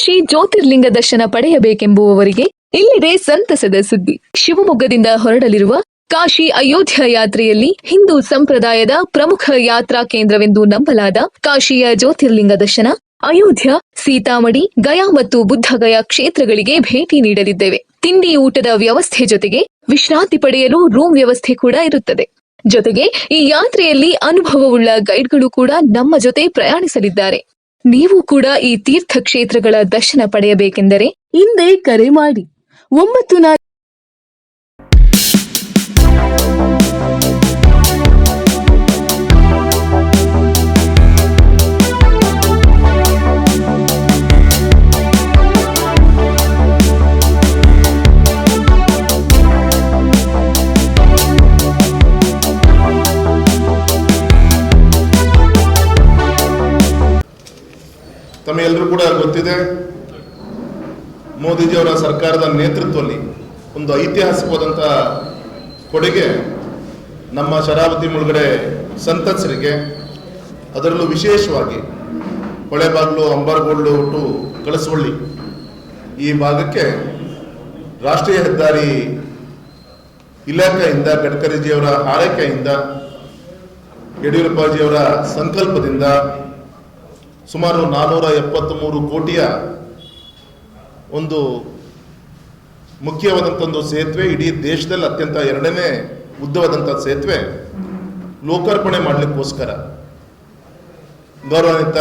ಕಾಶಿ ಜ್ಯೋತಿರ್ಲಿಂಗ ದರ್ಶನ ಪಡೆಯಬೇಕೆಂಬುವವರಿಗೆ ಇಲ್ಲಿದೆ ಸಂತಸದ ಸುದ್ದಿ. ಶಿವಮೊಗ್ಗದಿಂದ ಹೊರಡಲಿರುವ ಕಾಶಿ ಅಯೋಧ್ಯ ಯಾತ್ರೆಯಲ್ಲಿ ಹಿಂದೂ ಸಂಪ್ರದಾಯದ ಪ್ರಮುಖ ಯಾತ್ರಾ ಕೇಂದ್ರವೆಂದು ನಂಬಲಾದ ಕಾಶಿಯ ಜ್ಯೋತಿರ್ಲಿಂಗ ದರ್ಶನ, ಅಯೋಧ್ಯ, ಸೀತಾಮಡಿ, ಗಯಾ ಮತ್ತು ಬುದ್ಧಗಯಾ ಕ್ಷೇತ್ರಗಳಿಗೆ ಭೇಟಿ ನೀಡಲಿದ್ದೇವೆ. ತಿಂಡಿ ಊಟದ ವ್ಯವಸ್ಥೆ ಜೊತೆಗೆ ವಿಶ್ರಾಂತಿ ಪಡೆಯಲು ರೂಮ್ ವ್ಯವಸ್ಥೆ ಕೂಡ ಇರುತ್ತದೆ. ಜೊತೆಗೆ ಈ ಯಾತ್ರೆಯಲ್ಲಿ ಅನುಭವವುಳ್ಳ ಗೈಡ್ಗಳು ಕೂಡ ನಮ್ಮ ಜೊತೆ ಪ್ರಯಾಣಿಸಲಿದ್ದಾರೆ. ನೀವು ಕೂಡ ಈ ತೀರ್ಥ ಕ್ಷೇತ್ರಗಳ ದರ್ಶನ ಪಡೆಯಬೇಕೆಂದರೆ ಹಿಂದೆ ಕರೆ ಮಾಡಿ 94 ತಮಗೆಲ್ಲರೂ ಕೂಡ ಗೊತ್ತಿದೆ, ಮೋದಿಜಿಯವರ ಸರ್ಕಾರದ ನೇತೃತ್ವದಲ್ಲಿ ಒಂದು ಐತಿಹಾಸಿಕವಾದಂಥ ಕೊಡುಗೆ ನಮ್ಮ ಶರಾವತಿ ಮುಳುಗಡೆ ಸಂತಸರಿಗೆ, ಅದರಲ್ಲೂ ವಿಶೇಷವಾಗಿ ಹೊಳೆಬಾಗಿಲು, ಅಂಬಾರಗೋಲ್ಡು ಟು ಕಳಸವಳ್ಳಿ ಈ ಭಾಗಕ್ಕೆ ರಾಷ್ಟ್ರೀಯ ಹೆದ್ದಾರಿ ಇಲಾಖೆಯಿಂದ, ಗಡ್ಕರಿಜಿಯವರ ಹಾರೈಕೆಯಿಂದ, ಯಡಿಯೂರಪ್ಪಜಿಯವರ ಸಂಕಲ್ಪದಿಂದ ಸುಮಾರು 473 ಕೋಟಿಯ ಒಂದು ಮುಖ್ಯವಾದಂಥ ಒಂದು ಸೇತುವೆ, ಇಡೀ ದೇಶದಲ್ಲಿ ಅತ್ಯಂತ 2ನೇ ಉದ್ದವಾದಂಥ ಸೇತುವೆ ಲೋಕಾರ್ಪಣೆ ಮಾಡಲಿಕ್ಕೋಸ್ಕರ ಗೌರವಾನ್ವಿತ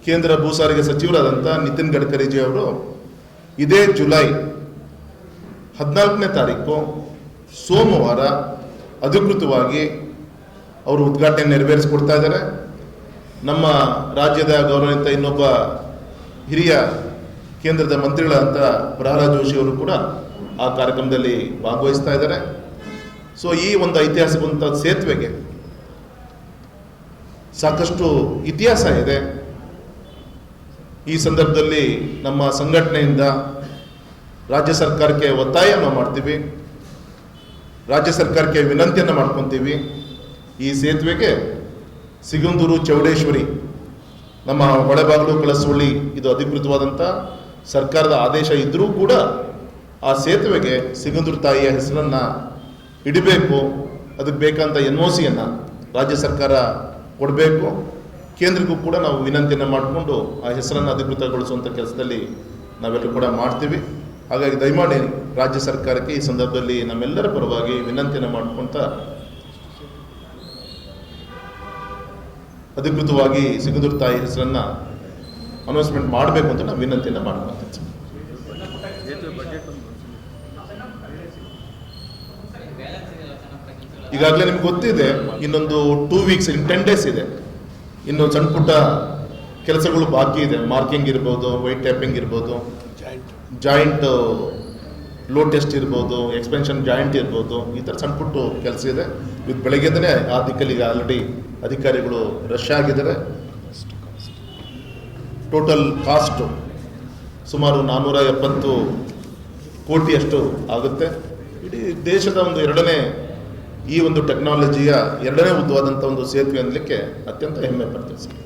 ಕೇಂದ್ರ ಭೂ ಸಾರಿಗೆ ಸಚಿವರಾದಂಥ ನಿತಿನ್ ಗಡ್ಕರಿಜಿ ಅವರು ಇದೇ ಜುಲೈ 14ನೇ ತಾರೀಕು ಸೋಮವಾರ ಅಧಿಕೃತವಾಗಿ ಅವರು ಉದ್ಘಾಟನೆ ನೆರವೇರಿಸಿಕೊಡ್ತಾ ಇದ್ದಾರೆ. ನಮ್ಮ ರಾಜ್ಯದ ಗೌರವಾನ್ವಿತ ಇನ್ನೊಬ್ಬ ಹಿರಿಯ ಕೇಂದ್ರದ ಮಂತ್ರಿಗಳಂತ ಪ್ರಹ್ಲಾದ್ ಜೋಶಿ ಅವರು ಕೂಡ ಆ ಕಾರ್ಯಕ್ರಮದಲ್ಲಿ ಭಾಗವಹಿಸ್ತಾ ಇದ್ದಾರೆ. ಸೊ ಈ ಒಂದು ಐತಿಹಾಸಿಕ ಸೇತುವೆಗೆ ಸಾಕಷ್ಟು ಇತಿಹಾಸ ಇದೆ. ಈ ಸಂದರ್ಭದಲ್ಲಿ ನಮ್ಮ ಸಂಘಟನೆಯಿಂದ ರಾಜ್ಯ ಸರ್ಕಾರಕ್ಕೆ ಒತ್ತಾಯವನ್ನು ಮಾಡ್ತೀವಿ, ರಾಜ್ಯ ಸರ್ಕಾರಕ್ಕೆ ವಿನಂತಿಯನ್ನು ಮಾಡ್ಕೊತೀವಿ. ಈ ಸೇತುವೆಗೆ ಸಿಗಂದೂರು ಚೌಡೇಶ್ವರಿ, ನಮ್ಮ ಹೊಳೆಬಾಗಿಲು, ಕಳಸವಳ್ಳಿ ಇದು ಅಧಿಕೃತವಾದಂಥ ಸರ್ಕಾರದ ಆದೇಶ ಇದ್ದರೂ ಕೂಡ ಆ ಸೇತುವೆಗೆ ಸಿಗಂದೂರು ತಾಯಿಯ ಹೆಸರನ್ನು ಇಡಬೇಕು. ಅದಕ್ಕೆ ಬೇಕಂತ NOCಯನ್ನು ರಾಜ್ಯ ಸರ್ಕಾರ ಕೊಡಬೇಕು. ಕೇಂದ್ರಕ್ಕೂ ಕೂಡ ನಾವು ವಿನಂತಿಯನ್ನು ಮಾಡಿಕೊಂಡು ಆ ಹೆಸರನ್ನು ಅಧಿಕೃತಗೊಳಿಸುವಂಥ ಕೆಲಸದಲ್ಲಿ ನಾವೆಲ್ಲರೂ ಕೂಡ ಮಾಡ್ತೀವಿ. ಹಾಗಾಗಿ ದಯಮಾಡಿ ರಾಜ್ಯ ಸರ್ಕಾರಕ್ಕೆ ಈ ಸಂದರ್ಭದಲ್ಲಿ ನಮ್ಮೆಲ್ಲರ ಪರವಾಗಿ ವಿನಂತಿಯನ್ನು ಮಾಡ್ಕೊಳ್ತಾ ಅಧಿಕೃತವಾಗಿ ಸಿಗಂದೂರು ತಾಯಿ ಹೆಸರನ್ನು ಅನೌನ್ಸ್ಮೆಂಟ್ ಮಾಡಬೇಕು ಅಂತ ನಾವು ವಿನಂತಿಯನ್ನು ಮಾಡ್ಕೊಳ್ತೀವಿ. ಈಗಾಗಲೇ ನಿಮ್ಗೆ ಗೊತ್ತಿದೆ, ಇನ್ನೊಂದು 2 ವೀಕ್ಸ್, 10 ಡೇಸ್ ಇದೆ. ಇನ್ನು ಸಣ್ಣ ಪುಟ್ಟ ಕೆಲಸಗಳು ಬಾಕಿ ಇದೆ. ಮಾರ್ಕಿಂಗ್ ಇರ್ಬೋದು, ವೈಟ್ ಟ್ಯಾಪಿಂಗ್ ಇರ್ಬೋದು, ಜಾಯಿಂಟ್ ಲೋಡ್ ಟೆಸ್ಟ್ ಇರ್ಬೋದು, ಎಕ್ಸ್ಪೆನ್ಷನ್ ಜಾಯಿಂಟ್ ಇರ್ಬೋದು, ಈ ಥರ ಸಣ್ಣ ಪುಟ್ಟು ಕೆಲಸ ಇದೆ. ಇವತ್ತು ಬೆಳಗ್ಗೆನೇ ಆ ದಿಕ್ಕಲ್ಲಿ ಈಗ ಆಲ್ರೆಡಿ ಅಧಿಕಾರಿಗಳು ರಶ್ ಆಗಿದ್ದಾರೆ. ಟೋಟಲ್ ಕಾಸ್ಟು ಸುಮಾರು 470 ಕೋಟಿಯಷ್ಟು ಆಗುತ್ತೆ. ಇಡೀ ದೇಶದ ಒಂದು 2ನೇ ಈ ಒಂದು ಟೆಕ್ನಾಲಜಿಯ 2ನೇ ಉದ್ದವಾದಂಥ ಒಂದು ಸೇತುವೆ ಅನ್ನಲಿಕ್ಕೆ ಅತ್ಯಂತ ಹೆಮ್ಮೆ ಪಡ್ತೀವಿ ಸರ್.